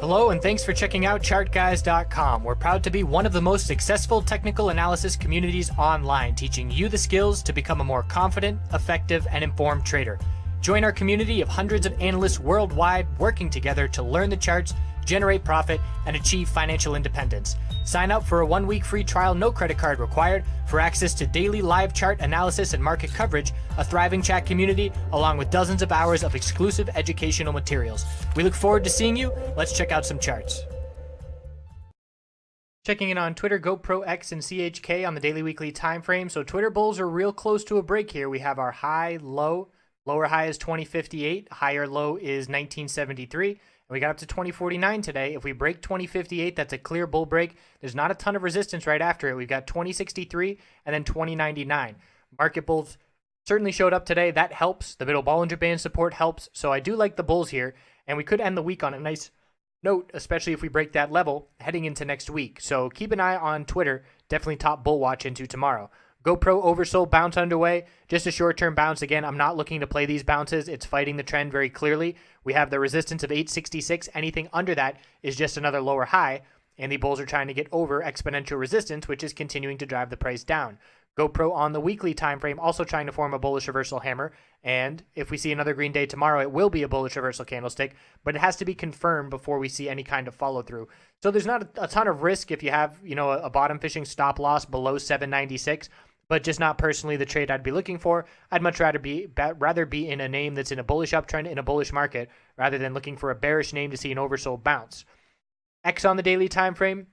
Hello and thanks for checking out ChartGuys.com. We're proud to be one of the most successful technical analysis communities online, teaching you the skills to become a more confident, effective, and informed trader. Join our community of hundreds of analysts worldwide working together to learn the charts, generate profit, and achieve financial independence. Sign up for a 1-week free trial, no credit card required, for access to daily live chart analysis and market coverage, a thriving chat community, along with dozens of hours of exclusive educational materials. We look forward to seeing you. Let's check out some charts. Checking in on Twitter, GoPro X and CHK on the daily weekly time frame. So Twitter bulls are real close to a break here. We have our high, low. Lower high is 2058, higher low is 1973. And we got up to 2049 today. If we break 2058, that's a clear bull break. There's not a ton of resistance right after it. We've got 2063 and then 2099. Market bulls certainly showed up today. That helps. The middle Bollinger Band support helps. So I do like the bulls here. And we could end the week on a nice note, especially if we break that level heading into next week. So keep an eye on Twitter. Definitely top bull watch into tomorrow. GoPro oversold bounce underway, just a short-term bounce. Again, I'm not looking to play these bounces. It's fighting the trend very clearly. We have the resistance of 866. Anything under that is just another lower high, and the bulls are trying to get over exponential resistance, which is continuing to drive the price down. GoPro on the weekly time frame also trying to form a bullish reversal hammer, and if we see another green day tomorrow, it will be a bullish reversal candlestick, but it has to be confirmed before we see any kind of follow-through. So there's not a ton of risk if you have, a bottom fishing stop loss below 796. But just not personally the trade I'd be looking for. I'd much rather be in a name that's in a bullish uptrend in a bullish market rather than looking for a bearish name to see an oversold bounce. X on the daily time frame,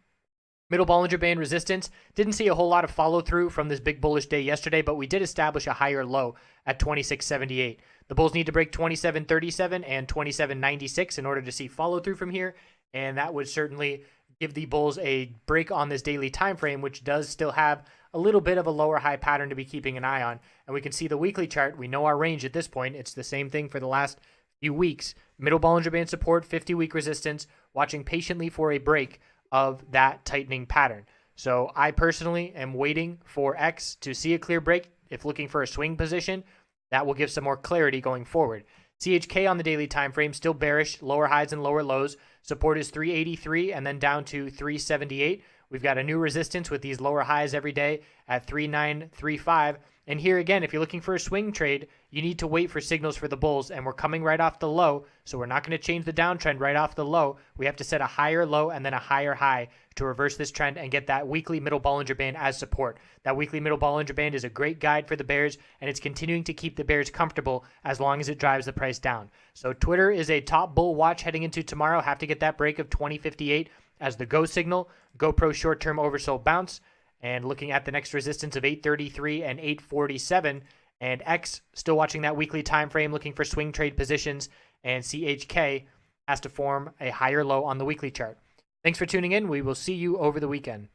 middle Bollinger Band resistance. Didn't see a whole lot of follow through from this big bullish day yesterday, but we did establish a higher low at 2678. The bulls need to break 2737 and 2796 in order to see follow through from here, and that would certainly give the bulls a break on this daily time frame, which does still have a little bit of a lower high pattern to be keeping an eye on. And we can see the weekly chart. We know our range at this point. It's the same thing for the last few weeks. Middle Bollinger Band support, 50-week resistance, watching patiently for a break of that tightening pattern. So I personally am waiting for X to see a clear break. If looking for a swing position, that will give some more clarity going forward. CHK on the daily time frame, still bearish, lower highs and lower lows. Support is 383 and then down to 378. We've got a new resistance with these lower highs every day at 3935. And here again, if you're looking for a swing trade, you need to wait for signals for the bulls, and we're coming right off the low, so we're not going to change the downtrend right off the low. We have to set a higher low and then a higher high to reverse this trend and get that weekly middle Bollinger Band as support. That weekly middle Bollinger Band is a great guide for the bears, and it's continuing to keep the bears comfortable as long as it drives the price down. So Twitter is a top bull watch heading into tomorrow. Have to get that break of 2058 as the go signal. GoPro short-term oversold bounce, and looking at the next resistance of 833 and 847, and X still watching that weekly time frame, looking for swing trade positions, and CHK has to form a higher low on the weekly chart. Thanks for tuning in. We will see you over the weekend.